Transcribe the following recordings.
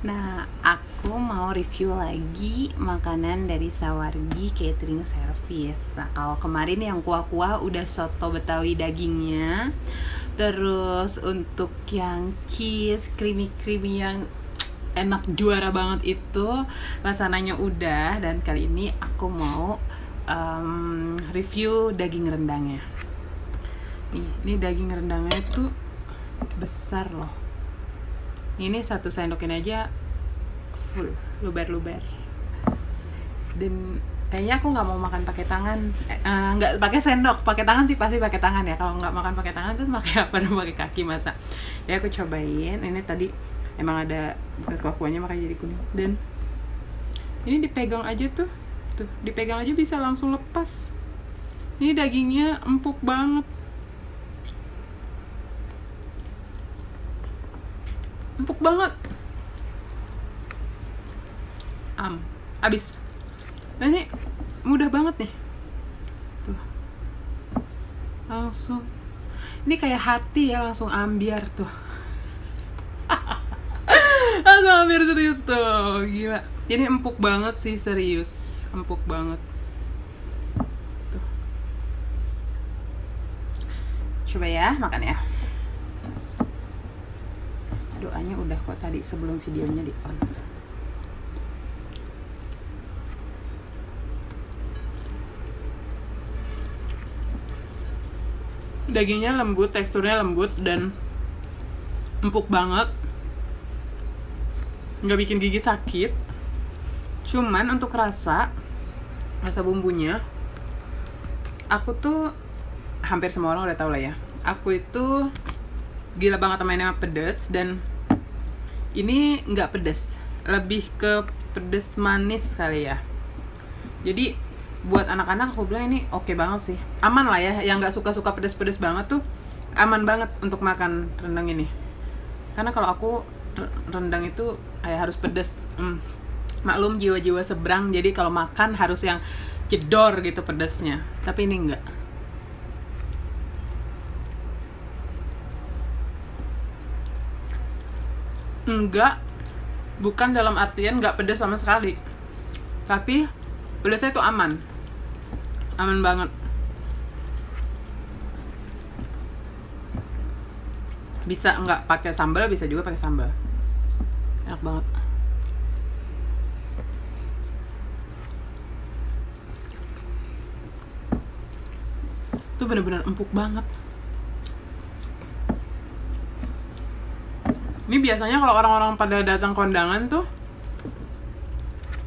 Nah, aku mau review lagi makanan dari Sawargi Catering Service. Nah, kalau kemarin yang kuah-kuah udah soto Betawi dagingnya. Terus untuk yang cheese creamy yang enak juara banget itu rasanya udah. Dan kali ini aku mau review daging rendangnya. Ini daging rendangnya tuh besar loh. Ini 1 sendok ini aja full, luber-luber. Dan kayaknya aku nggak mau makan pakai tangan, nggak pakai sendok, pakai tangan sih pasti pakai tangan ya. Kalau nggak makan pakai tangan terus pakai apa? Dong pakai kaki masa. Ya aku cobain. Ini tadi emang ada bekas kuahnya makanya jadi kuning. Dan ini dipegang aja tuh dipegang aja bisa langsung lepas. Ini dagingnya empuk banget. Empuk banget. Abis. Dan ini mudah banget nih. Tuh. Langsung. Ini kayak hati ya, langsung ambiar tuh. Langsung ambiar serius tuh. Gila. Ini empuk banget sih, serius. Empuk banget. Tuh. Coba ya, makan ya. Doanya udah kok tadi sebelum videonya di on. Dagingnya lembut, teksturnya lembut dan empuk banget. Nggak bikin gigi sakit. Cuman untuk rasa bumbunya, aku tuh hampir semua orang udah tahu lah ya. Aku itu gila banget sama yang namanya pedes, dan ini nggak pedes, lebih ke pedes manis kali ya. Jadi buat anak-anak aku bilang ini oke banget sih, aman lah ya. Yang nggak suka pedes-pedes banget tuh aman banget untuk makan rendang ini. Karena kalau aku rendang itu harus pedes. Maklum jiwa-jiwa seberang, jadi kalau makan harus yang jedor gitu pedesnya. Tapi ini enggak. Enggak, bukan dalam artian nggak pedas sama sekali, tapi pedasnya itu aman banget. Bisa nggak pakai sambal, bisa juga pakai sambal, enak banget. Itu bener-bener empuk banget. Ini biasanya kalau orang-orang pada datang kondangan tuh,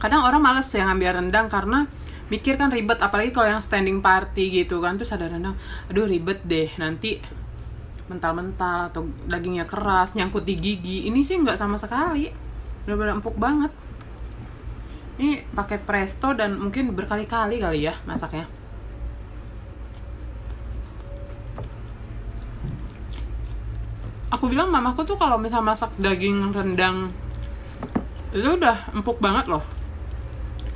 kadang orang males ya ngambil rendang karena mikir kan ribet, apalagi kalau yang standing party gitu kan, terus ada rendang, aduh ribet deh, nanti mental-mental atau dagingnya keras, nyangkut di gigi. Ini sih nggak sama sekali, benar-benar empuk banget. Ini pakai presto dan mungkin berkali-kali kali ya masaknya. Aku bilang mamaku tuh kalau misal masak daging rendang itu udah empuk banget loh.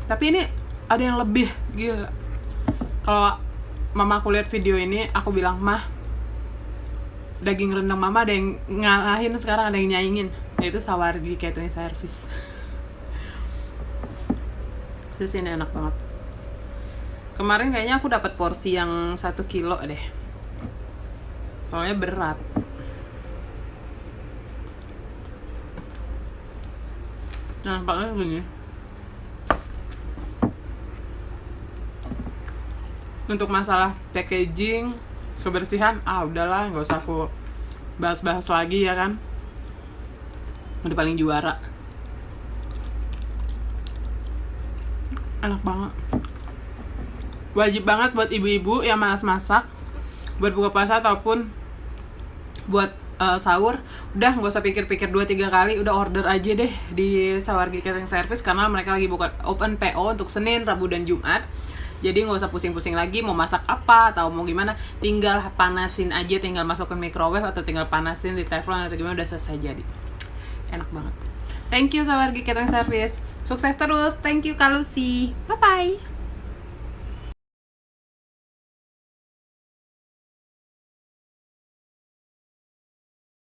Tapi ini ada yang lebih, gila. Kalau mama aku lihat video ini, aku bilang, "Mah, daging rendang mama ada yang ngalahin sekarang, ada yang nyaingin." Yaitu Sawargi Catering Service. Terus ini enak banget. Kemarin kayaknya aku dapat porsi yang 1 kilo deh. Soalnya berat. Nah, pakai gini. Untuk masalah packaging, kebersihan, udahlah, nggak usah aku bahas-bahas lagi ya kan. Udah paling juara. Enak banget. Wajib banget buat ibu-ibu yang malas masak, buat buka puasa ataupun buat sahur, udah nggak usah pikir-pikir 2-3 kali, udah order aja deh di Sawargi Catering Service, karena mereka lagi buka open PO untuk Senin, Rabu, dan Jumat. Jadi nggak usah pusing-pusing lagi mau masak apa atau mau gimana, tinggal panasin aja, tinggal masukin microwave atau tinggal panasin di teflon atau gimana, udah selesai jadi. Enak banget. Thank you Sawargi Catering Service, sukses terus. Thank you Kak Lucy, bye bye.